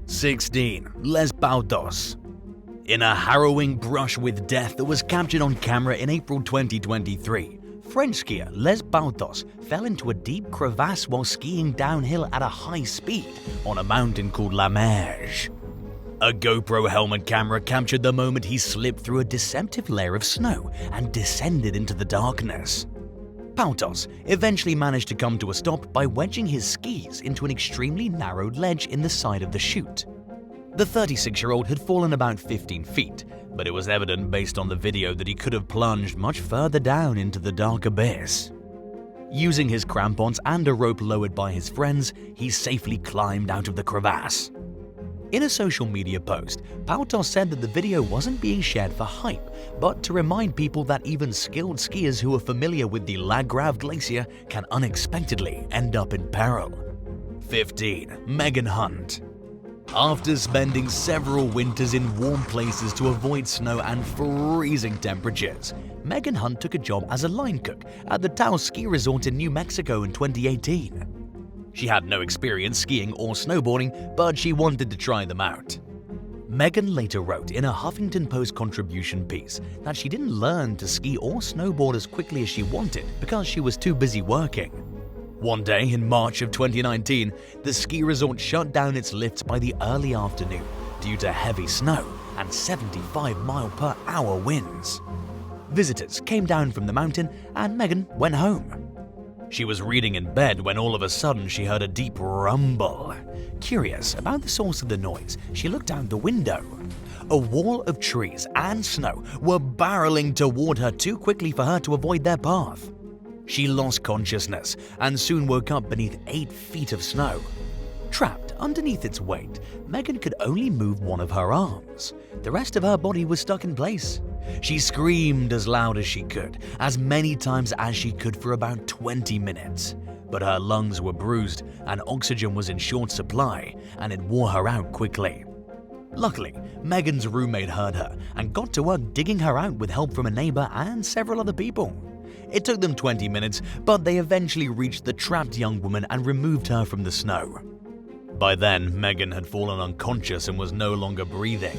16. Les Bautos. In a harrowing brush with death that was captured on camera in April 2023, French skier Les Bautos fell into a deep crevasse while skiing downhill at a high speed on a mountain called La Merge. A GoPro helmet camera captured the moment he slipped through a deceptive layer of snow and descended into the darkness. Bautos eventually managed to come to a stop by wedging his skis into an extremely narrow ledge in the side of the chute. The 36-year-old had fallen about 15 feet, but it was evident based on the video that he could have plunged much further down into the dark abyss. Using his crampons and a rope lowered by his friends, he safely climbed out of the crevasse. In a social media post, Bautos said that the video wasn't being shared for hype, but to remind people that even skilled skiers who are familiar with the La Grave Glacier can unexpectedly end up in peril. 15. Megan Hunt. After spending several winters in warm places to avoid snow and freezing temperatures, Megan Hunt took a job as a line cook at the Taos Ski Resort in New Mexico in 2018. She had no experience skiing or snowboarding, but she wanted to try them out. Megan later wrote in a Huffington Post contribution piece that she didn't learn to ski or snowboard as quickly as she wanted because she was too busy working. One day in March of 2019, the ski resort shut down its lifts by the early afternoon due to heavy snow and 75-mile-per-hour winds. Visitors came down from the mountain and Megan went home. She was reading in bed when all of a sudden she heard a deep rumble. Curious about the source of the noise, she looked out the window. A wall of trees and snow were barreling toward her too quickly for her to avoid their path. She lost consciousness and soon woke up beneath 8 feet of snow. Trapped underneath its weight, Megan could only move one of her arms. The rest of her body was stuck in place. She screamed as loud as she could, as many times as she could for about 20 minutes. But her lungs were bruised and oxygen was in short supply, and it wore her out quickly. Luckily, Megan's roommate heard her and got to work digging her out with help from a neighbor and several other people. It took them 20 minutes, but they eventually reached the trapped young woman and removed her from the snow. By then, Megan had fallen unconscious and was no longer breathing.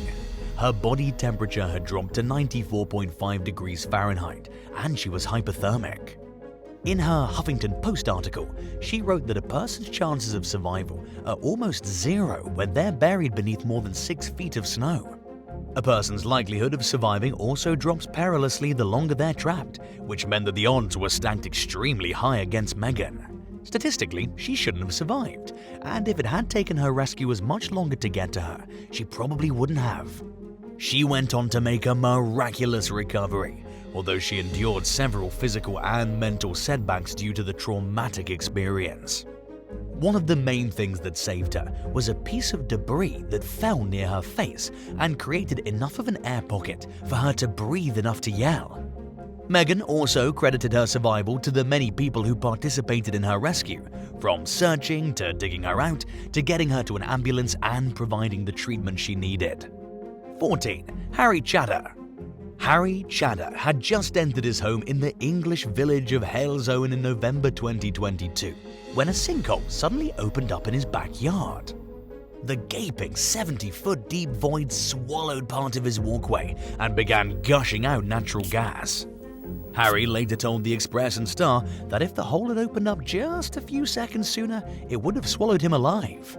Her body temperature had dropped to 94.5 degrees Fahrenheit, and she was hypothermic. In her Huffington Post article, she wrote that a person's chances of survival are almost zero when they're buried beneath more than 6 feet of snow. A person's likelihood of surviving also drops perilously the longer they're trapped, which meant that the odds were stacked extremely high against Megan. Statistically, she shouldn't have survived, and if it had taken her rescuers much longer to get to her, she probably wouldn't have. She went on to make a miraculous recovery, although she endured several physical and mental setbacks due to the traumatic experience. One of the main things that saved her was a piece of debris that fell near her face and created enough of an air pocket for her to breathe enough to yell. Megan also credited her survival to the many people who participated in her rescue, from searching to digging her out to getting her to an ambulance and providing the treatment she needed. 14. Harry Chatter. Harry Chatter had just entered his home in the English village of Halesowen in November 2022 when a sinkhole suddenly opened up in his backyard. The gaping 70-foot deep void swallowed part of his walkway and began gushing out natural gas. Harry later told the Express and Star that if the hole had opened up just a few seconds sooner, it would have swallowed him alive.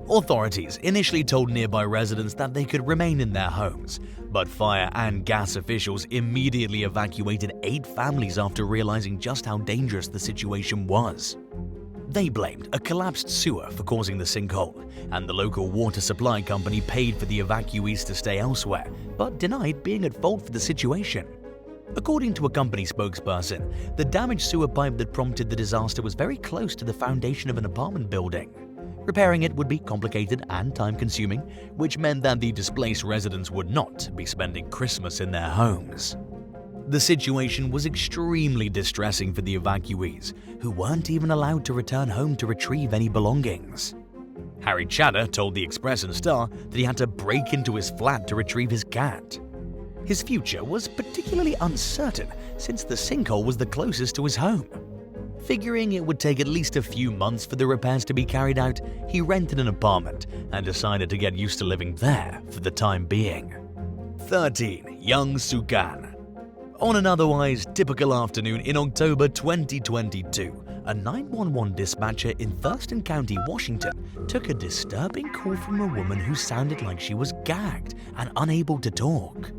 Authorities initially told nearby residents that they could remain in their homes, but fire and gas officials immediately evacuated 8 families after realizing just how dangerous the situation was. They blamed a collapsed sewer for causing the sinkhole, and the local water supply company paid for the evacuees to stay elsewhere, but denied being at fault for the situation. According to a company spokesperson, the damaged sewer pipe that prompted the disaster was very close to the foundation of an apartment building. Repairing it would be complicated and time-consuming, which meant that the displaced residents would not be spending Christmas in their homes. The situation was extremely distressing for the evacuees, who weren't even allowed to return home to retrieve any belongings. Harry Chatter told the Express and Star that he had to break into his flat to retrieve his cat. His future was particularly uncertain since the sinkhole was the closest to his home. Figuring it would take at least a few months for the repairs to be carried out, he rented an apartment and decided to get used to living there for the time being. 13. Young Suk An. On an otherwise typical afternoon in October 2022, a 911 dispatcher in Thurston County, Washington, took a disturbing call from a woman who sounded like she was gagged and unable to talk.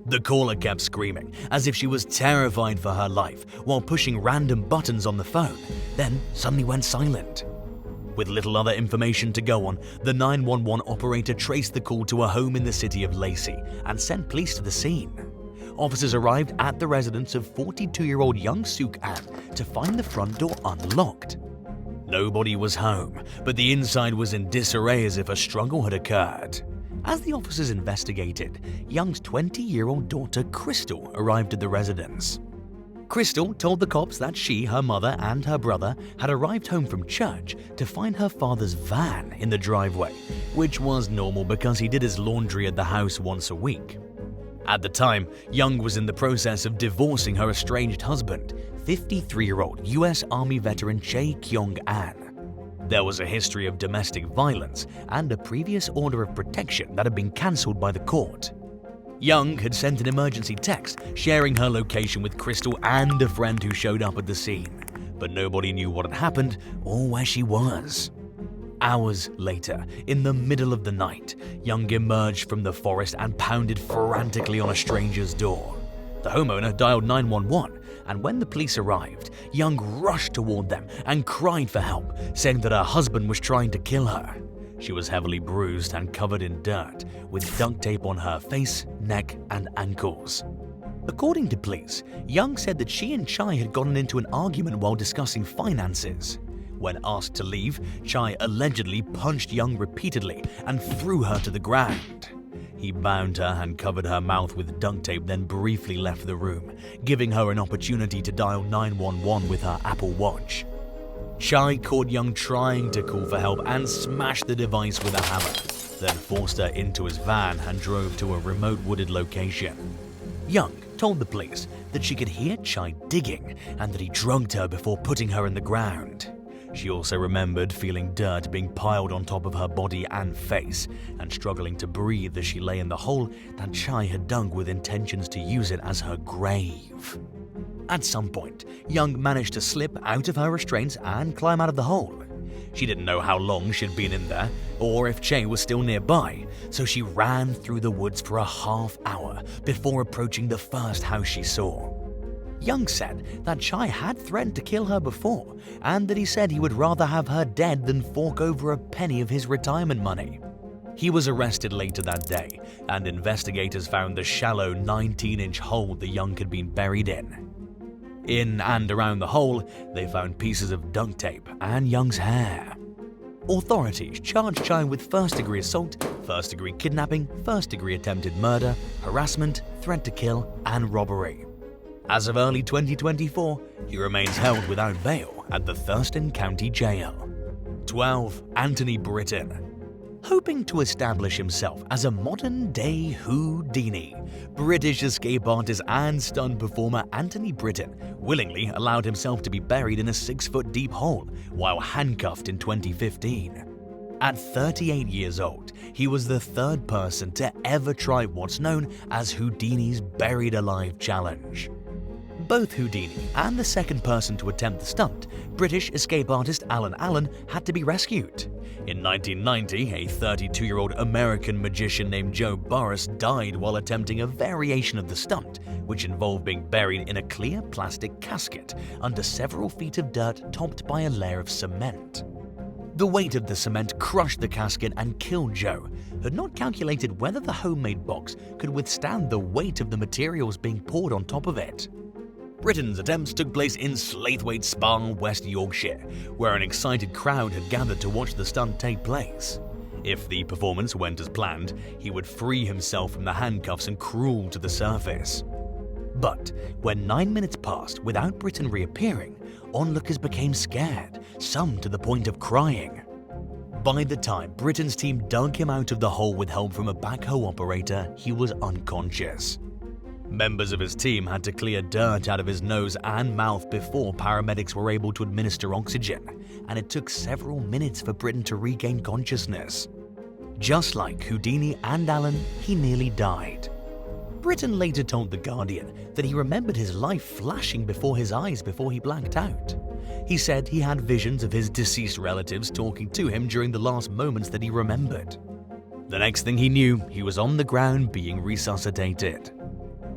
The caller kept screaming as if she was terrified for her life while pushing random buttons on the phone, then suddenly went silent. With little other information to go on, the 911 operator traced the call to a home in the city of Lacey and sent police to the scene. Officers arrived at the residence of 42-year-old young Suk An to find the front door unlocked. Nobody was home, but the inside was in disarray as if a struggle had occurred. As the officers investigated, Young's 20-year-old daughter Crystal arrived at the residence. Crystal told the cops that she, her mother, and her brother had arrived home from church to find her father's van in the driveway, which was normal because he did his laundry at the house once a week. At the time, Young was in the process of divorcing her estranged husband, 53-year-old U.S. Army veteran Zoe Kill. There was a history of domestic violence and a previous order of protection that had been cancelled by the court. Young had sent an emergency text sharing her location with Crystal and a friend who showed up at the scene, but nobody knew what had happened or where she was. Hours later, in the middle of the night, Young emerged from the forest and pounded frantically on a stranger's door. The homeowner dialed 911, and when the police arrived, Young rushed toward them and cried for help, saying that her husband was trying to kill her. She was heavily bruised and covered in dirt, with duct tape on her face, neck, and ankles. According to police, Young said that she and Chai had gotten into an argument while discussing finances. When asked to leave, Chai allegedly punched Young repeatedly and threw her to the ground. He bound her and covered her mouth with duct tape, then briefly left the room, giving her an opportunity to dial 911 with her Apple Watch. Chai caught Young trying to call for help and smashed the device with a hammer, then forced her into his van and drove to a remote wooded location. Young told the police that she could hear Chai digging and that he drugged her before putting her in the ground. She also remembered feeling dirt being piled on top of her body and face and struggling to breathe as she lay in the hole that Chai had dug with intentions to use it as her grave. At some point, Young managed to slip out of her restraints and climb out of the hole. She didn't know how long she'd been in there or if Chai was still nearby, so she ran through the woods for a half hour before approaching the first house she saw. Young said that Chai had threatened to kill her before, and that he said he would rather have her dead than fork over a penny of his retirement money. He was arrested later that day, and investigators found the shallow 19-inch hole the Young had been buried in. In and around the hole, they found pieces of duct tape and Young's hair. Authorities charged Chai with first-degree assault, first-degree kidnapping, first-degree attempted murder, harassment, threat to kill, and robbery. As of early 2024, he remains held without bail at the Thurston County Jail. 12. Anthony Britton. Hoping to establish himself as a modern-day Houdini, British escape artist and stunt performer Anthony Britton willingly allowed himself to be buried in a 6-foot-deep hole while handcuffed in 2015. At 38 years old, he was the third person to ever try what's known as Houdini's Buried Alive Challenge. Both Houdini and the second person to attempt the stunt, British escape artist Alan Allen, had to be rescued. In 1990, a 32-year-old American magician named Joe Burris died while attempting a variation of the stunt, which involved being buried in a clear plastic casket under several feet of dirt topped by a layer of cement. The weight of the cement crushed the casket and killed Joe, who had not calculated whether the homemade box could withstand the weight of the materials being poured on top of it. Britton's attempts took place in Slaithwaite Spa, West Yorkshire, where an excited crowd had gathered to watch the stunt take place. If the performance went as planned, he would free himself from the handcuffs and crawl to the surface. But when 9 minutes passed without Britton reappearing, onlookers became scared, some to the point of crying. By the time Britton's team dug him out of the hole with help from a backhoe operator, he was unconscious. Members of his team had to clear dirt out of his nose and mouth before paramedics were able to administer oxygen, and it took several minutes for Britton to regain consciousness. Just like Houdini and Allen, he nearly died. Britton later told The Guardian that he remembered his life flashing before his eyes before he blanked out. He said he had visions of his deceased relatives talking to him during the last moments that he remembered. The next thing he knew, he was on the ground being resuscitated.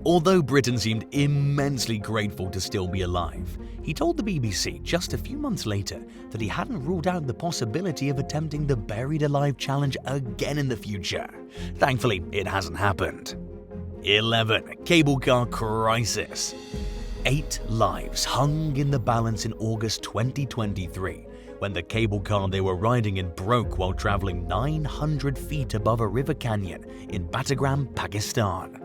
Although Britton seemed immensely grateful to still be alive, he told the BBC just a few months later that he hadn't ruled out the possibility of attempting the Buried Alive challenge again in the future. Thankfully, it hasn't happened. 11. Cable car crisis. 8 lives hung in the balance in August 2023 when the cable car they were riding in broke while traveling 900 feet above a river canyon in Battagram, Pakistan.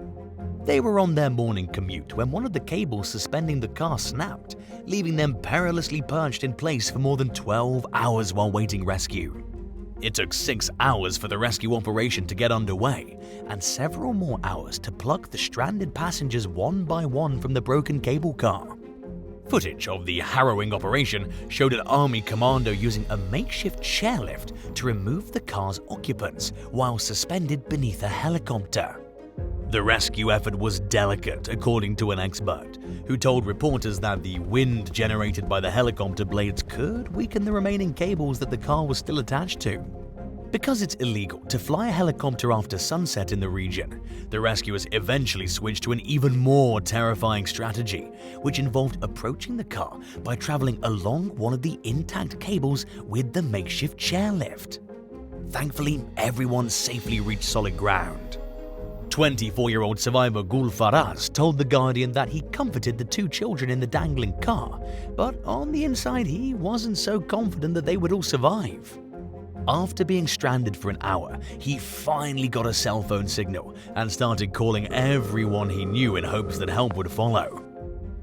They were on their morning commute when one of the cables suspending the car snapped, leaving them perilously perched in place for more than 12 hours while waiting rescue. It took 6 hours for the rescue operation to get underway, and several more hours to pluck the stranded passengers one by one from the broken cable car. Footage of the harrowing operation showed an army commando using a makeshift chairlift to remove the car's occupants while suspended beneath a helicopter. The rescue effort was delicate, according to an expert, who told reporters that the wind generated by the helicopter blades could weaken the remaining cables that the car was still attached to. Because it's illegal to fly a helicopter after sunset in the region, the rescuers eventually switched to an even more terrifying strategy, which involved approaching the car by traveling along one of the intact cables with the makeshift chairlift. Thankfully, everyone safely reached solid ground. 24-year-old survivor Gul Faraz told The Guardian that he comforted the 2 children in the dangling car, but on the inside he wasn't so confident that they would all survive. After being stranded for an hour, he finally got a cell phone signal and started calling everyone he knew in hopes that help would follow.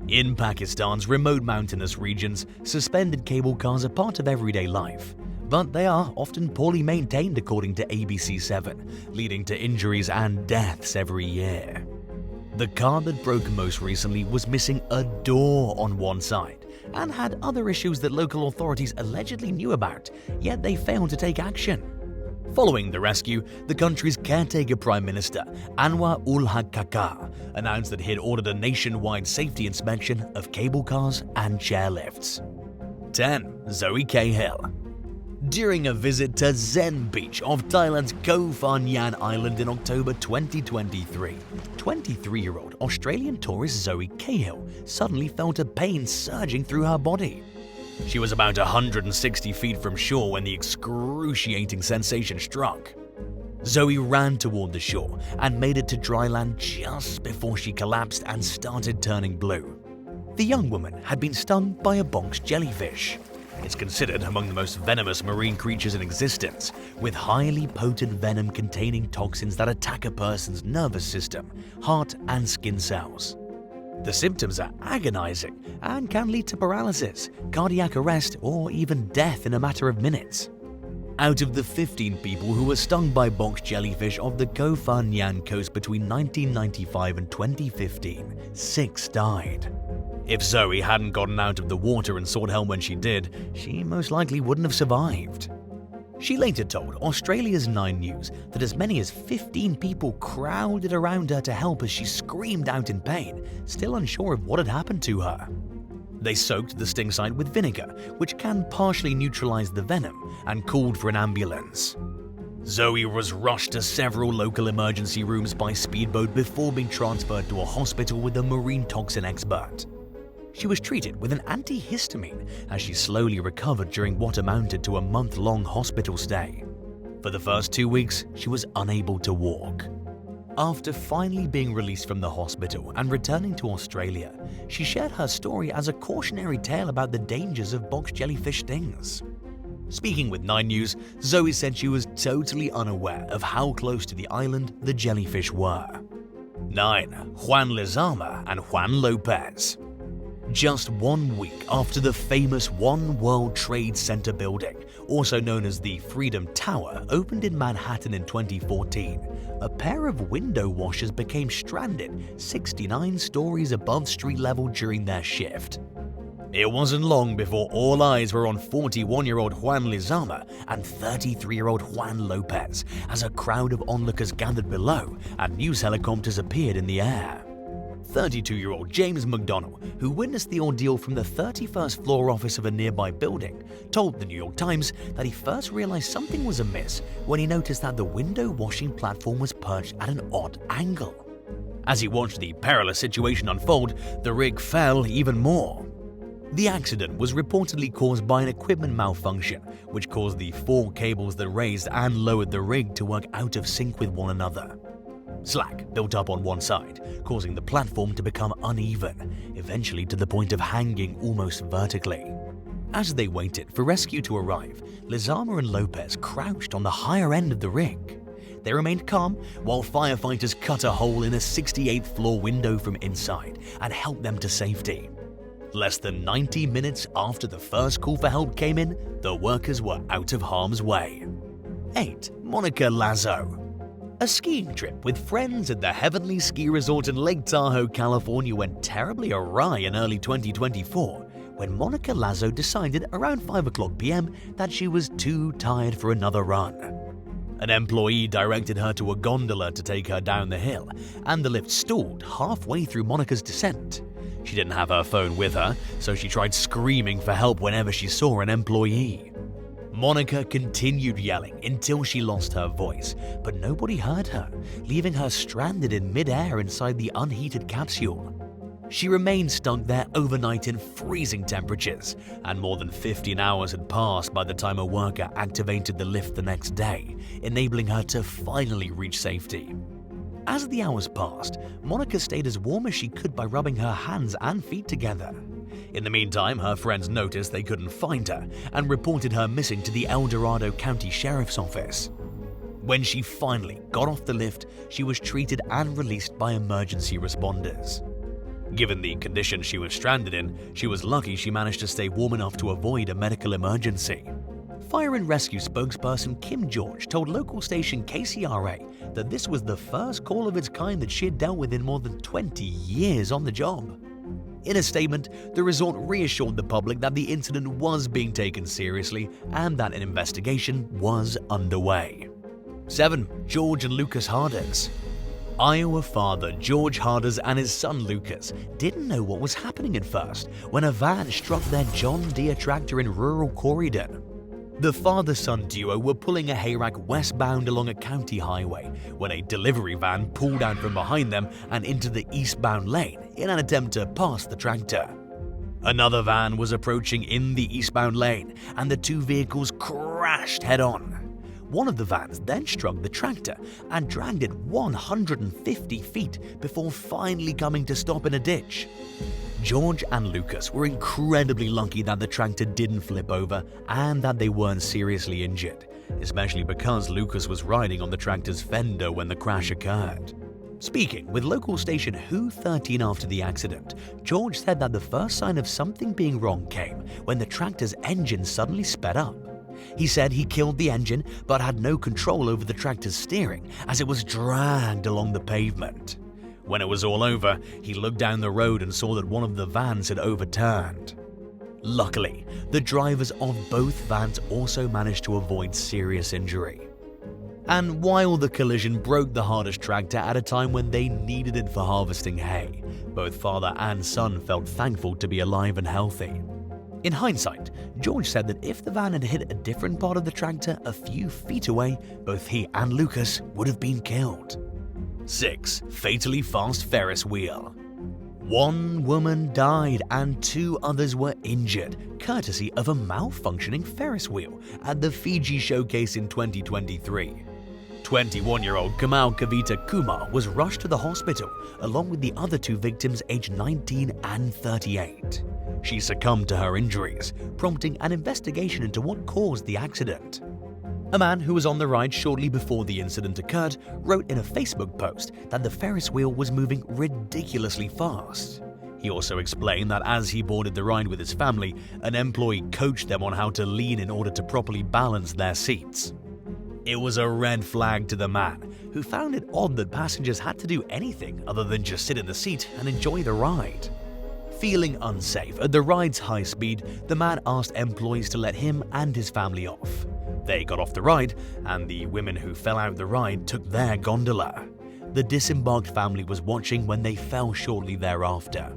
In Pakistan's remote mountainous regions, suspended cable cars are part of everyday life, but they are often poorly maintained, according to ABC7, leading to injuries and deaths every year. The car that broke most recently was missing a door on one side and had other issues that local authorities allegedly knew about, yet they failed to take action. Following the rescue, the country's caretaker Prime Minister, Anwar ul-Haq Kakar, announced that he had ordered a nationwide safety inspection of cable cars and chairlifts. 10. Zoe Kill. During a visit to Zen Beach of Thailand's Koh Phan Nhan Island in October 2023, 23-year-old Australian tourist Zoe Kill suddenly felt a pain surging through her body. She was about 160 feet from shore when the excruciating sensation struck. Zoe ran toward the shore and made it to dry land just before she collapsed and started turning blue. The young woman had been stung by a box jellyfish. It's considered among the most venomous marine creatures in existence, with highly potent venom containing toxins that attack a person's nervous system, heart, and skin cells. The symptoms are agonizing and can lead to paralysis, cardiac arrest, or even death in a matter of minutes. Out of the 15 people who were stung by box jellyfish off the Koh Phan Nhan coast between 1995 and 2015, 6 died. If Zoe hadn't gotten out of the water and sought help when she did, she most likely wouldn't have survived. She later told Australia's 9 News that as many as 15 people crowded around her to help as she screamed out in pain, still unsure of what had happened to her. They soaked the sting site with vinegar, which can partially neutralize the venom, and called for an ambulance. Zoe was rushed to several local emergency rooms by speedboat before being transferred to a hospital with a marine toxin expert. She was treated with an antihistamine as she slowly recovered during what amounted to a month-long hospital stay. For the first 2 weeks, she was unable to walk. After finally being released from the hospital and returning to Australia, she shared her story as a cautionary tale about the dangers of box jellyfish stings. Speaking with 9 News, Zoe said she was totally unaware of how close to the island the jellyfish were. 9. Juan Lazema and Juan Lopez. Just 1 week after the famous One World Trade Center building, also known as the Freedom Tower, opened in Manhattan in 2014, a pair of window washers became stranded 69 stories above street level during their shift. It wasn't long before all eyes were on 41-year-old Juan Lazema and 33-year-old Juan Lopez as a crowd of onlookers gathered below and news helicopters appeared in the air. 32-year-old James McDonald, who witnessed the ordeal from the 31st floor office of a nearby building, told the New York Times that he first realized something was amiss when he noticed that the window washing platform was perched at an odd angle. As he watched the perilous situation unfold, the rig fell even more. The accident was reportedly caused by an equipment malfunction, which caused the 4 cables that raised and lowered the rig to work out of sync with one another. Slack built up on one side, causing the platform to become uneven, eventually to the point of hanging almost vertically. As they waited for rescue to arrive, Lazema and Lopez crouched on the higher end of the rig. They remained calm while firefighters cut a hole in a 68th floor window from inside and helped them to safety. Less than 90 minutes after the first call for help came in, the workers were out of harm's way. 8. Monica Lazo. A skiing trip with friends at the Heavenly Ski Resort in Lake Tahoe, California went terribly awry in early 2024 when Monica Lazo decided around 5:00 p.m. that she was too tired for another run. An employee directed her to a gondola to take her down the hill, and the lift stalled halfway through Monica's descent. She didn't have her phone with her, so she tried screaming for help whenever she saw an employee. Monica continued yelling until she lost her voice, but nobody heard her, leaving her stranded in mid-air inside the unheated capsule. She remained stuck there overnight in freezing temperatures, and more than 15 hours had passed by the time a worker activated the lift the next day, enabling her to finally reach safety. As the hours passed, Monica stayed as warm as she could by rubbing her hands and feet together. In the meantime, her friends noticed they couldn't find her and reported her missing to the El Dorado County Sheriff's Office. When she finally got off the lift, she was treated and released by emergency responders. Given the condition she was stranded in, she was lucky she managed to stay warm enough to avoid a medical emergency. Fire and Rescue spokesperson Kim George told local station KCRA that this was the first call of its kind that she had dealt with in more than 20 years on the job. In a statement, the resort reassured the public that the incident was being taken seriously and that an investigation was underway. 7. George and Lucas Harders. Iowa father George Harders and his son Lucas didn't know what was happening at first when a van struck their John Deere tractor in rural Corydon. The father-son duo were pulling a hayrack westbound along a county highway when a delivery van pulled out from behind them and into the eastbound lane in an attempt to pass the tractor. Another van was approaching in the eastbound lane, and the two vehicles crashed head-on. One of the vans then struck the tractor and dragged it 150 feet before finally coming to stop in a ditch. George and Lucas were incredibly lucky that the tractor didn't flip over and that they weren't seriously injured, especially because Lucas was riding on the tractor's fender when the crash occurred. Speaking with local station Who 13 after the accident, George said that the first sign of something being wrong came when the tractor's engine suddenly sped up. He said he killed the engine but had no control over the tractor's steering as it was dragged along the pavement. When it was all over, he looked down the road and saw that one of the vans had overturned. Luckily, the drivers of both vans also managed to avoid serious injury. And while the collision broke the Harders tractor at a time when they needed it for harvesting hay, both father and son felt thankful to be alive and healthy. In hindsight, George said that if the van had hit a different part of the tractor a few feet away, both he and Lucas would have been killed. 6. Fatally fast Ferris Wheel. One woman died and 2 others were injured, courtesy of a malfunctioning Ferris wheel at the Fiji Showcase in 2023. 21-year-old Kamal Kavita Kumar was rushed to the hospital along with the other 2 victims aged 19 and 38. She succumbed to her injuries, prompting an investigation into what caused the accident. A man who was on the ride shortly before the incident occurred wrote in a Facebook post that the Ferris wheel was moving ridiculously fast. He also explained that as he boarded the ride with his family, an employee coached them on how to lean in order to properly balance their seats. It was a red flag to the man, who found it odd that passengers had to do anything other than just sit in the seat and enjoy the ride. Feeling unsafe at the ride's high speed, the man asked employees to let him and his family off. They got off the ride, and the women who fell out the ride took their gondola. The disembarked family was watching when they fell shortly thereafter.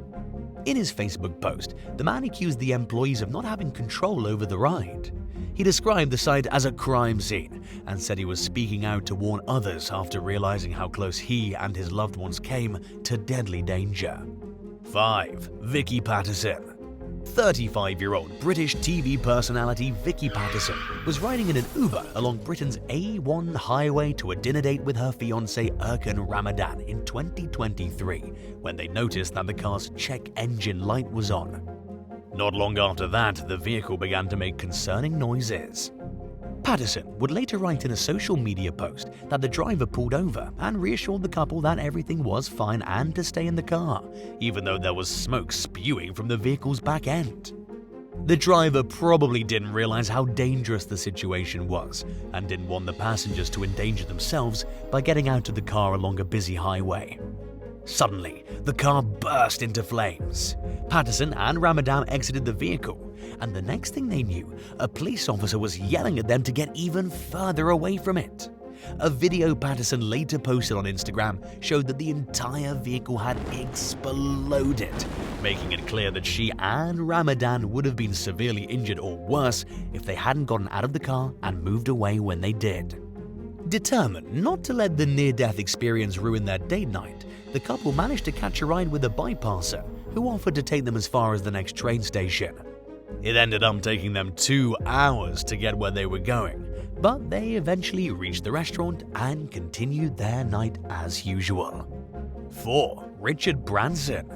In his Facebook post, the man accused the employees of not having control over the ride. He described the site as a crime scene and said he was speaking out to warn others after realizing how close he and his loved ones came to deadly danger. 5. Vicky Patterson. 35-year-old British TV personality Vicky Patterson was riding in an Uber along Britain's A1 highway to a dinner date with her fiancé Erkan Ramadan in 2023 when they noticed that the car's check engine light was on. Not long after that, the vehicle began to make concerning noises. Patterson would later write in a social media post that the driver pulled over and reassured the couple that everything was fine and to stay in the car, even though there was smoke spewing from the vehicle's back end. The driver probably didn't realize how dangerous the situation was and didn't want the passengers to endanger themselves by getting out of the car along a busy highway. Suddenly, the car burst into flames. Patterson and Ramadan exited the vehicle, and the next thing they knew, a police officer was yelling at them to get even further away from it. A video Patterson later posted on Instagram showed that the entire vehicle had exploded, making it clear that she and Ramadan would have been severely injured or worse if they hadn't gotten out of the car and moved away when they did. Determined not to let the near-death experience ruin their date night, the couple managed to catch a ride with a bypasser who offered to take them as far as the next train station. It ended up taking them 2 hours to get where they were going, but they eventually reached the restaurant and continued their night as usual. 4. Richard Branson.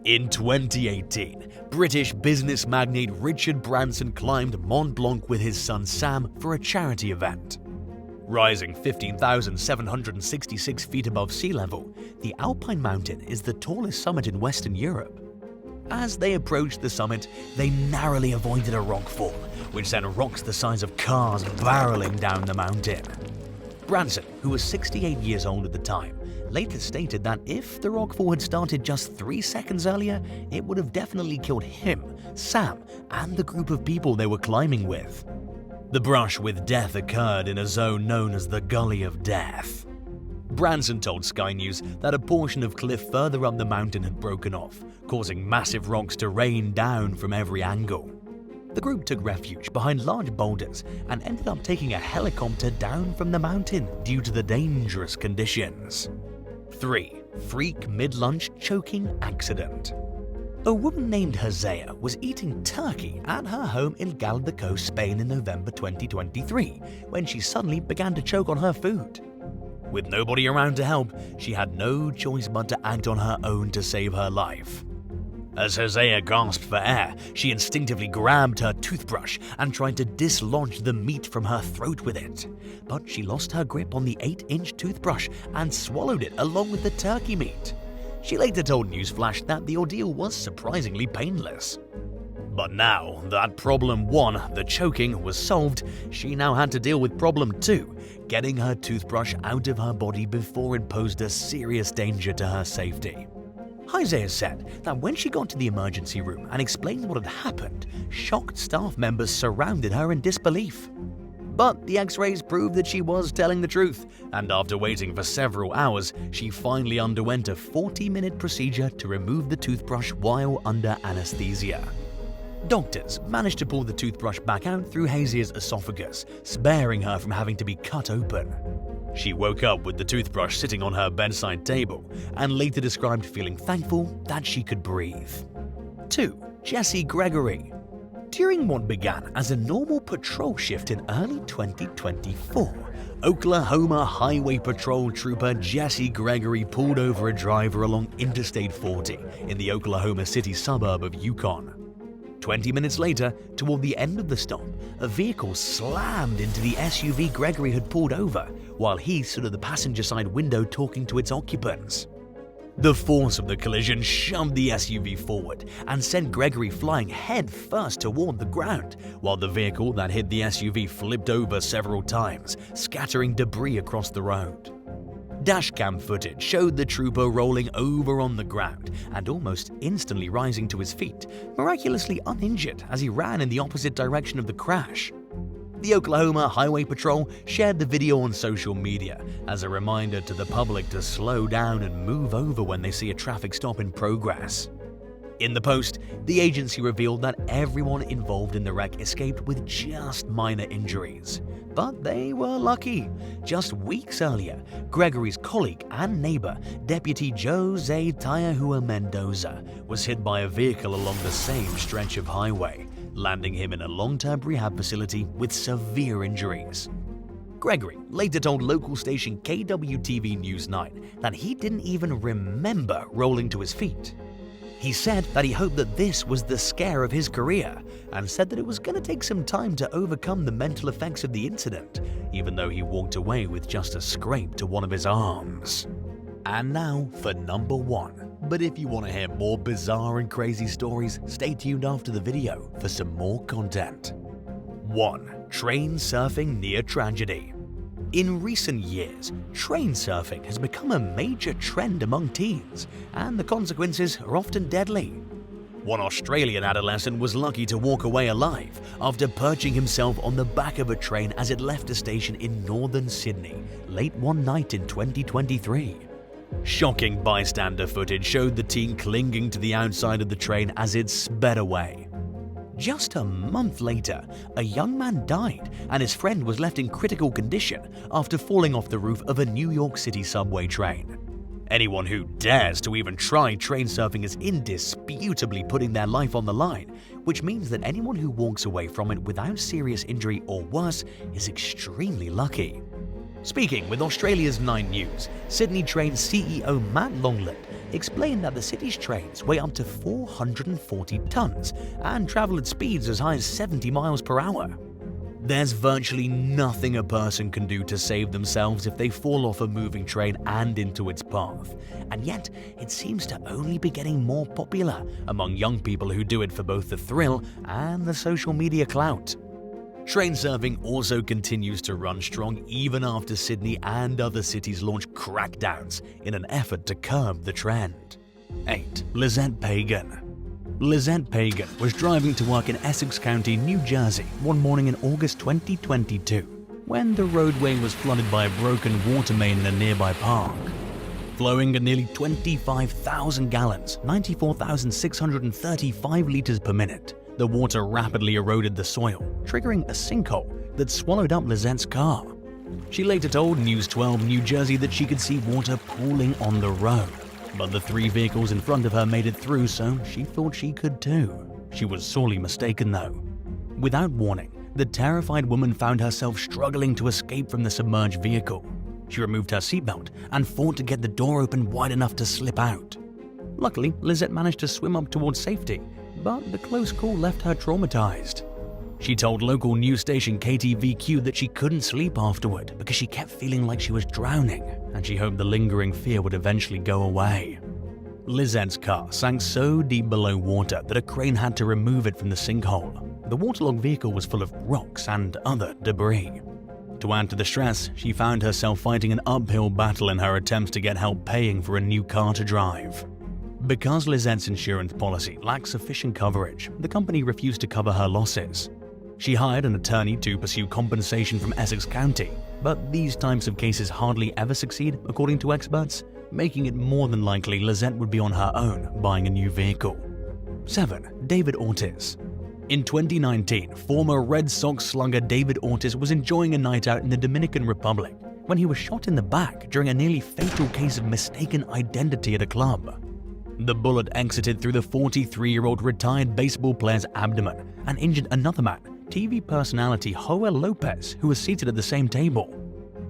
In 2018, British business magnate Richard Branson climbed Mont Blanc with his son Sam for a charity event. Rising 15,766 feet above sea level, the Alpine Mountain is the tallest summit in Western Europe. As they approached the summit, they narrowly avoided a rockfall, which sent rocks the size of cars barreling down the mountain. Branson, who was 68 years old at the time, later stated that if the rockfall had started just 3 seconds earlier, it would have definitely killed him, Sam, and the group of people they were climbing with. The brush with death occurred in a zone known as the Gully of Death. Branson told Sky News that a portion of cliff further up the mountain had broken off, causing massive rocks to rain down from every angle. The group took refuge behind large boulders and ended up taking a helicopter down from the mountain due to the dangerous conditions. 3. Freak mid-lunch choking accident. A woman named Hosea was eating turkey at her home in Galdaco, Spain in November 2023 when she suddenly began to choke on her food. With nobody around to help, she had no choice but to act on her own to save her life. As Hosea gasped for air, she instinctively grabbed her toothbrush and tried to dislodge the meat from her throat with it. But she lost her grip on the 8-inch toothbrush and swallowed it along with the turkey meat. She later told Newsflash that the ordeal was surprisingly painless. But now that problem 1, the choking, was solved, she now had to deal with problem 2, getting her toothbrush out of her body before it posed a serious danger to her safety. Hosea said that when she got to the emergency room and explained what had happened, shocked staff members surrounded her in disbelief. But the x-rays proved that she was telling the truth, and after waiting for several hours, she finally underwent a 40-minute procedure to remove the toothbrush while under anesthesia. Doctors managed to pull the toothbrush back out through Hosea's esophagus, sparing her from having to be cut open. She woke up with the toothbrush sitting on her bedside table and later described feeling thankful that she could breathe. 2. Jesse Gregory. During what began as a normal patrol shift in early 2024, Oklahoma Highway Patrol Trooper Jesse Gregory pulled over a driver along Interstate 40 in the Oklahoma City suburb of Yukon. 20 minutes later, toward the end of the stop, a vehicle slammed into the SUV Gregory had pulled over while he stood at the passenger side window talking to its occupants. The force of the collision shoved the SUV forward and sent Gregory flying head first toward the ground, while the vehicle that hit the SUV flipped over several times, scattering debris across the road. Dashcam footage showed the trooper rolling over on the ground and almost instantly rising to his feet, miraculously uninjured as he ran in the opposite direction of the crash. The Oklahoma Highway Patrol shared the video on social media as a reminder to the public to slow down and move over when they see a traffic stop in progress. In the post, the agency revealed that everyone involved in the wreck escaped with just minor injuries. But they were lucky. Just weeks earlier, Gregory's colleague and neighbor, Deputy Jose Tiahua Mendoza, was hit by a vehicle along the same stretch of highway, landing him in a long-term rehab facility with severe injuries. Gregory later told local station KWTV News 9 that he didn't even remember rolling to his feet. He said that he hoped that this was the scare of his career and said that it was going to take some time to overcome the mental effects of the incident, even though he walked away with just a scrape to one of his arms. And now for number 1. But if you want to hear more bizarre and crazy stories, stay tuned after the video for some more content. 1. Train surfing near tragedy. In recent years, train surfing has become a major trend among teens, and the consequences are often deadly. One Australian adolescent was lucky to walk away alive after perching himself on the back of a train as it left a station in northern Sydney late one night in 2023. Shocking bystander footage showed the teen clinging to the outside of the train as it sped away. Just a month later, a young man died and his friend was left in critical condition after falling off the roof of a New York City subway train. Anyone who dares to even try train surfing is indisputably putting their life on the line, which means that anyone who walks away from it without serious injury or worse is extremely lucky. Speaking with Australia's 9 News, Sydney Train CEO Matt Longland explained that the city's trains weigh up to 440 tons and travel at speeds as high as 70 miles per hour. There's virtually nothing a person can do to save themselves if they fall off a moving train and into its path, and yet it seems to only be getting more popular among young people who do it for both the thrill and the social media clout. Train surfing also continues to run strong even after Sydney and other cities launch crackdowns in an effort to curb the trend. 8. Lazette Pagan. Lazette Pagan was driving to work in Essex County, New Jersey one morning in August 2022 when the roadway was flooded by a broken water main in a nearby park. Flowing at nearly 25,000 gallons, 94,635 liters per minute, the water rapidly eroded the soil, triggering a sinkhole that swallowed up Lazette's car. She later told News 12 New Jersey that she could see water pooling on the road, but the 3 vehicles in front of her made it through, so she thought she could too. She was sorely mistaken though. Without warning, the terrified woman found herself struggling to escape from the submerged vehicle. She removed her seatbelt and fought to get the door open wide enough to slip out. Luckily, Lazette managed to swim up towards safety, but the close call left her traumatized. She told local news station KTVQ that she couldn't sleep afterward because she kept feeling like she was drowning, and she hoped the lingering fear would eventually go away. Lazette's car sank so deep below water that a crane had to remove it from the sinkhole. The waterlogged vehicle was full of rocks and other debris. To add to the stress, she found herself fighting an uphill battle in her attempts to get help paying for a new car to drive. Because Lazette's insurance policy lacked sufficient coverage, the company refused to cover her losses. She hired an attorney to pursue compensation from Essex County, but these types of cases hardly ever succeed, according to experts, making it more than likely Lazette would be on her own buying a new vehicle. 7. David Ortiz. In 2019, former Red Sox slugger David Ortiz was enjoying a night out in the Dominican Republic when he was shot in the back during a nearly fatal case of mistaken identity at a club. The bullet exited through the 43-year-old retired baseball player's abdomen and injured another man, TV personality Joel Lopez, who was seated at the same table.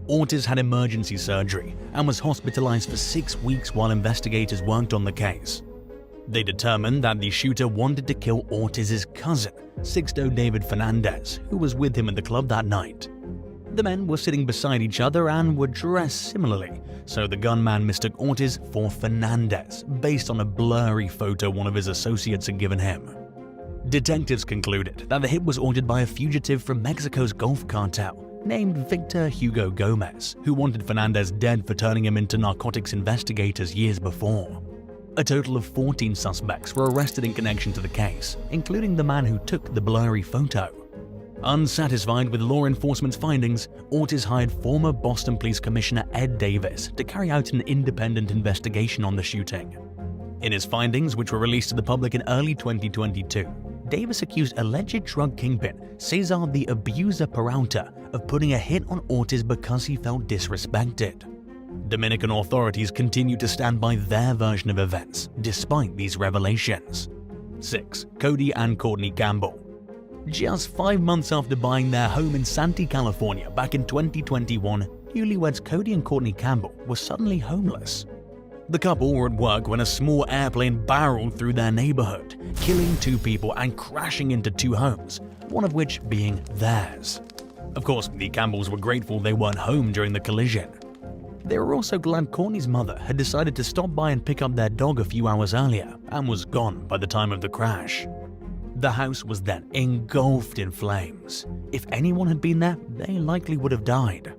Ortiz had emergency surgery and was hospitalized for 6 weeks while investigators worked on the case. They determined that the shooter wanted to kill Ortiz's cousin, Sixto David Fernandez, who was with him at the club that night. The men were sitting beside each other and were dressed similarly, so the gunman mistook Ortiz for Fernandez based on a blurry photo one of his associates had given him. Detectives concluded that the hit was ordered by a fugitive from Mexico's Gulf cartel named Victor Hugo Gomez, who wanted Fernandez dead for turning him into narcotics investigators years before. A total of 14 suspects were arrested in connection to the case, including the man who took the blurry photo. Unsatisfied with law enforcement's findings, Ortiz hired former Boston Police Commissioner Ed Davis to carry out an independent investigation on the shooting. In his findings, which were released to the public in early 2022, Davis accused alleged drug kingpin Cesar the Abuser Peralta of putting a hit on Ortiz because he felt disrespected. Dominican authorities continued to stand by their version of events, despite these revelations. 6. Cody and Courtney Campbell. Just 5 months after buying their home in Santee, California back in 2021, newlyweds Cody and Courtney Campbell were suddenly homeless. The couple were at work when a small airplane barreled through their neighborhood, killing 2 people and crashing into 2 homes, one of which being theirs. Of course, the Campbells were grateful they weren't home during the collision. They were also glad Courtney's mother had decided to stop by and pick up their dog a few hours earlier and was gone by the time of the crash. The house was then engulfed in flames. If anyone had been there, they likely would have died.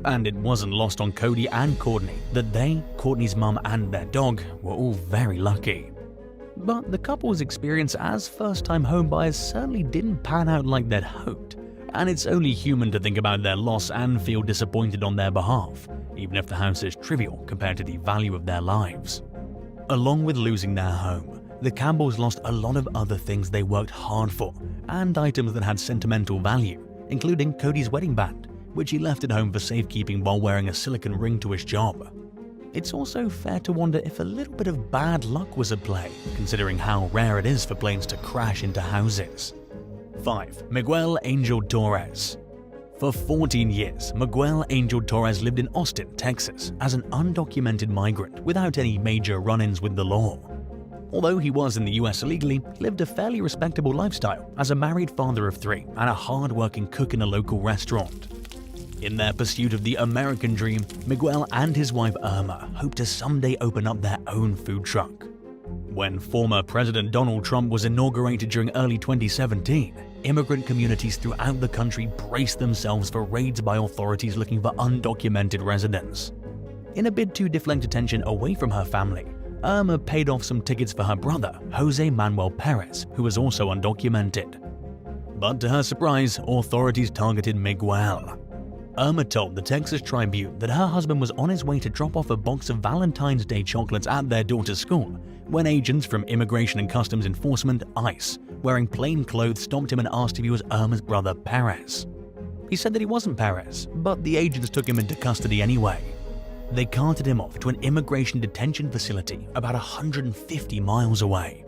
And it wasn't lost on Cody and Courtney that they, Courtney's mum and their dog, were all very lucky. But the couple's experience as first-time homebuyers certainly didn't pan out like they'd hoped, and it's only human to think about their loss and feel disappointed on their behalf, even if the house is trivial compared to the value of their lives. Along with losing their home, the Campbells lost a lot of other things they worked hard for, and items that had sentimental value, including Cody's wedding band, which he left at home for safekeeping while wearing a silicone ring to his job. It's also fair to wonder if a little bit of bad luck was at play, considering how rare it is for planes to crash into houses. 5. Miguel Angel Torres. For 14 years, Miguel Angel Torres lived in Austin, Texas, as an undocumented migrant without any major run-ins with the law. Although he was in the US illegally, he lived a fairly respectable lifestyle as a married father of 3 and a hard-working cook in a local restaurant. In their pursuit of the American dream, Miguel and his wife Irma hope to someday open up their own food truck. When former President Donald Trump was inaugurated during early 2017, immigrant communities throughout the country braced themselves for raids by authorities looking for undocumented residents. In a bid to deflect attention away from her family, Irma paid off some tickets for her brother, Jose Manuel Perez, who was also undocumented. But to her surprise, authorities targeted Miguel. Irma told the Texas Tribune that her husband was on his way to drop off a box of Valentine's Day chocolates at their daughter's school when agents from Immigration and Customs Enforcement, ICE, wearing plain clothes stopped him and asked if he was Irma's brother Perez. He said that he wasn't Perez, but the agents took him into custody anyway. They carted him off to an immigration detention facility about 150 miles away.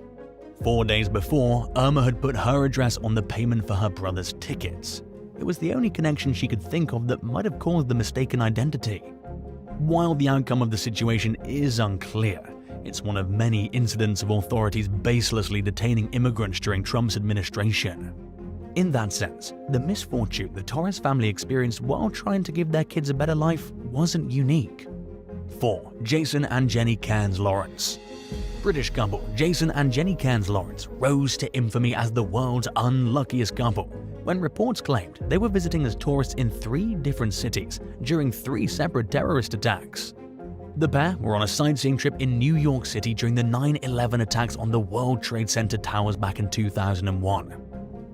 4 days before, Irma had put her address on the payment for her brother's tickets. It was the only connection she could think of that might have caused the mistaken identity. While the outcome of the situation is unclear, it's one of many incidents of authorities baselessly detaining immigrants during Trump's administration. In that sense, the misfortune the Torres family experienced while trying to give their kids a better life wasn't unique. 4. Jason and Jenny Cairns Lawrence. British couple Jason and Jenny Cairns Lawrence rose to infamy as the world's unluckiest couple when reports claimed they were visiting as tourists in 3 different cities during 3 separate terrorist attacks. The pair were on a sightseeing trip in New York City during the 9/11 attacks on the World Trade Center towers back in 2001.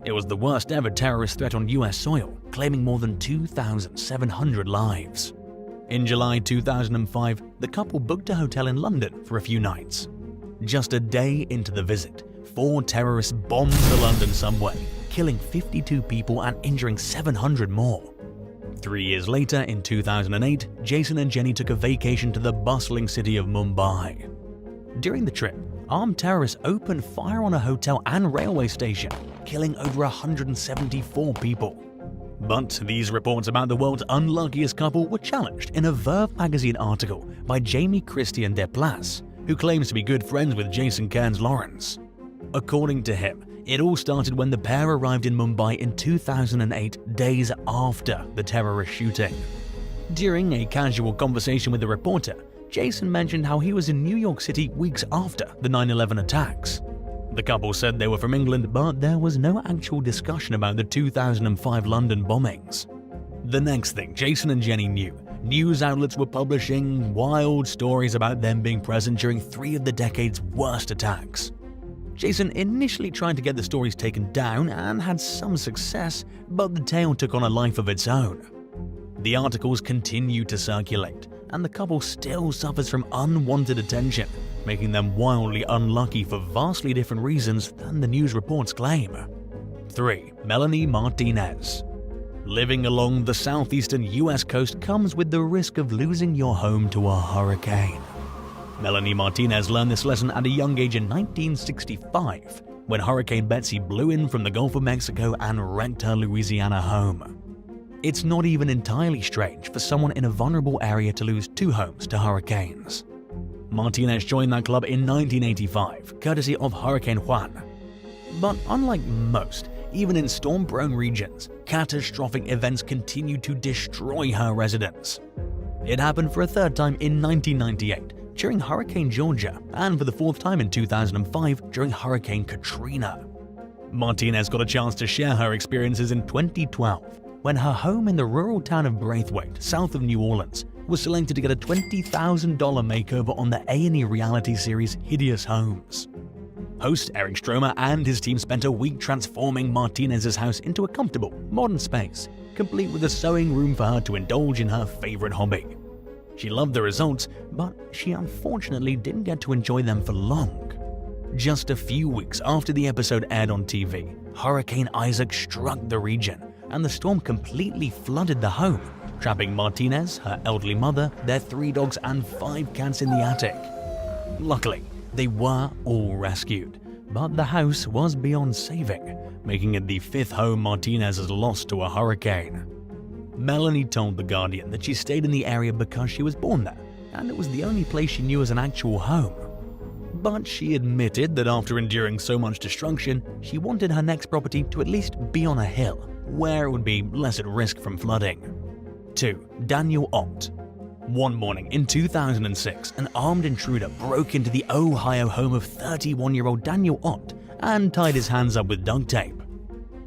It was the worst ever terrorist threat on US soil, claiming more than 2,700 lives. In July 2005, the couple booked a hotel in London for a few nights. Just a day into the visit, 4 terrorists bombed the London subway, killing 52 people and injuring 700 more. 3 years later, in 2008, Jason and Jenny took a vacation to the bustling city of Mumbai. During the trip, armed terrorists opened fire on a hotel and railway station, killing over 174 people. But these reports about the world's unluckiest couple were challenged in a Verve magazine article by Jamie Christian Desplaces, who claims to be good friends with Jason Cairns Lawrence. According to him, It all started when the pair arrived in Mumbai in 2008, days after the terrorist shooting. During a casual conversation with the reporter, Jason mentioned how he was in New York City weeks after the 9/11 attacks. The couple said they were from England, but there was no actual discussion about the 2005 London bombings. The next thing Jason and Jenny knew, news outlets were publishing wild stories about them being present during 3 of the decade's worst attacks. Jason initially tried to get the stories taken down and had some success, but the tale took on a life of its own. The articles continued to circulate, and the couple still suffers from unwanted attention, making them wildly unlucky for vastly different reasons than the news reports claim. 3. Melanie Martinez. Living along the southeastern US coast comes with the risk of losing your home to a hurricane. Melanie Martinez learned this lesson at a young age in 1965, when Hurricane Betsy blew in from the Gulf of Mexico and wrecked her Louisiana home. It's not even entirely strange for someone in a vulnerable area to lose 2 homes to hurricanes. Martinez joined that club in 1985, courtesy of Hurricane Juan. But unlike most, even in storm-prone regions, catastrophic events continued to destroy her residence. It happened for a 3rd time in 1998, during Hurricane Georgia, and for the 4th time in 2005 during Hurricane Katrina. Martinez got a chance to share her experiences in 2012, when her home in the rural town of Braithwaite, south of New Orleans, was selected to get a $20,000 makeover on the A&E reality series Hideous Homes. Host Eric Stromer and his team spent a week transforming Martinez's house into a comfortable, modern space, complete with a sewing room for her to indulge in her favorite hobby. She loved the results, but she unfortunately didn't get to enjoy them for long. Just a few weeks after the episode aired on TV, Hurricane Isaac struck the region, and the storm completely flooded the home, trapping Martinez, her elderly mother, their 3 dogs, and 5 cats in the attic. Luckily, they were all rescued, but the house was beyond saving, making it the 5th home Martinez has lost to a hurricane. Melanie told The Guardian that she stayed in the area because she was born there, and it was the only place she knew as an actual home. But she admitted that after enduring so much destruction, she wanted her next property to at least be on a hill, where it would be less at risk from flooding. 2. Daniel Ott. One morning in 2006, an armed intruder broke into the Ohio home of 31-year-old Daniel Ott and tied his hands up with duct tape.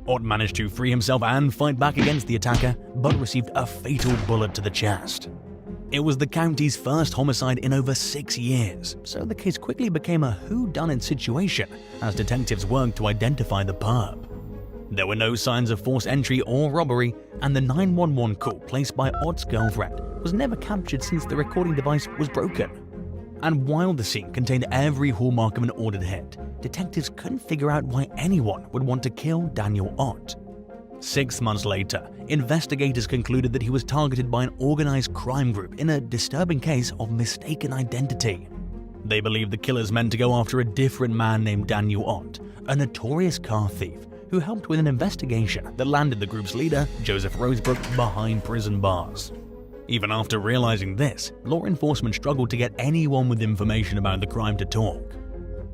Ott managed to free himself and fight back against the attacker, but received a fatal bullet to the chest. It was the county's first homicide in over 6 years, so the case quickly became a whodunit situation as detectives worked to identify the perp. There were no signs of forced entry or robbery, and the 911 call placed by Ott's girlfriend was never captured since the recording device was broken. And while the scene contained every hallmark of an ordered hit, detectives couldn't figure out why anyone would want to kill Daniel Ott. 6 months later, investigators concluded that he was targeted by an organized crime group in a disturbing case of mistaken identity. They believed the killers meant to go after a different man named Daniel Ott, a notorious car thief who helped with an investigation that landed the group's leader, Joseph Rosebrook, behind prison bars. Even after realizing this, law enforcement struggled to get anyone with information about the crime to talk.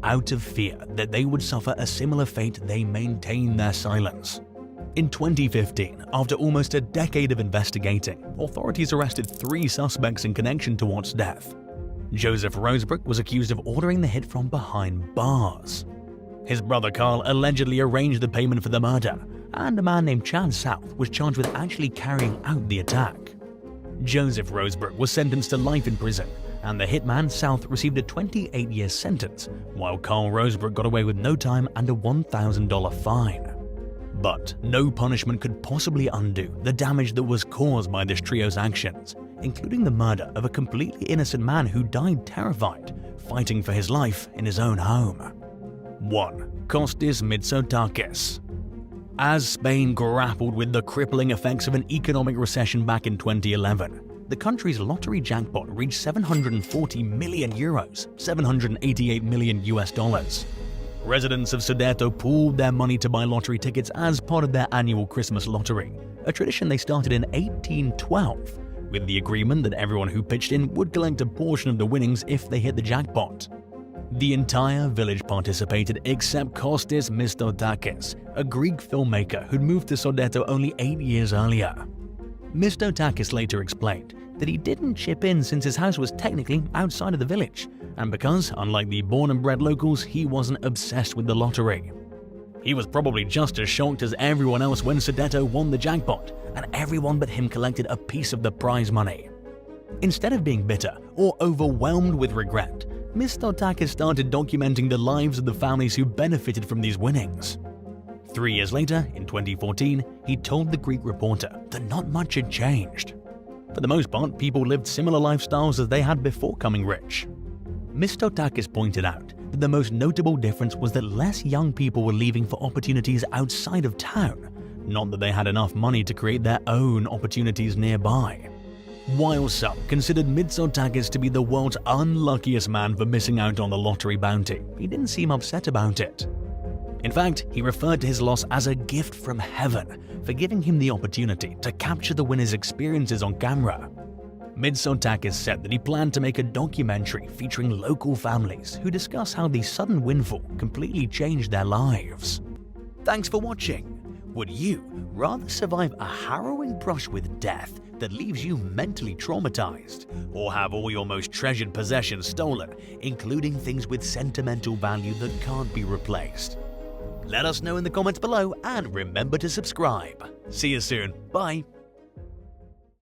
Out of fear that they would suffer a similar fate, they maintained their silence. In 2015, after almost a decade of investigating, authorities arrested 3 suspects in connection to Ott's death. Joseph Rosebrook was accused of ordering the hit from behind bars. His brother Carl allegedly arranged the payment for the murder, and a man named Chad South was charged with actually carrying out the attack. Joseph Rosebrook was sentenced to life in prison, and the hitman South received a 28-year sentence, while Carl Rosebrook got away with no time and a $1,000 fine. But no punishment could possibly undo the damage that was caused by this trio's actions, including the murder of a completely innocent man who died terrified, fighting for his life in his own home. 1. Christos Takis. As Spain grappled with the crippling effects of an economic recession back in 2011, the country's lottery jackpot reached 740 million euros, $788 million. Residents of Sodeto pooled their money to buy lottery tickets as part of their annual Christmas lottery, a tradition they started in 1812, with the agreement that everyone who pitched in would collect a portion of the winnings if they hit the jackpot. The entire village participated except Kostis Mitsotakis, a Greek filmmaker who'd moved to Sodeto only 8 years earlier. Mitsotakis later explained that he didn't chip in since his house was technically outside of the village, and because, unlike the born and bred locals, he wasn't obsessed with the lottery. He was probably just as shocked as everyone else when Sodeto won the jackpot, and everyone but him collected a piece of the prize money. Instead of being bitter or overwhelmed with regret, Mitsotakis started documenting the lives of the families who benefited from these winnings. 3 years later, in 2014, he told the Greek reporter that not much had changed. For the most part, people lived similar lifestyles as they had before coming rich. Mitsotakis pointed out that the most notable difference was that less young people were leaving for opportunities outside of town, not that they had enough money to create their own opportunities nearby. While some considered Mitsotakis to be the world's unluckiest man for missing out on the lottery bounty, he didn't seem upset about it. In fact, he referred to his loss as a gift from heaven for giving him the opportunity to capture the winner's experiences on camera. Mitsotakis said that he planned to make a documentary featuring local families who discuss how the sudden windfall completely changed their lives. Thanks for watching. Would you rather survive a harrowing brush with death that leaves you mentally traumatized, or have all your most treasured possessions stolen, including things with sentimental value that can't be replaced? Let us know in the comments below and remember to subscribe. See you soon. Bye.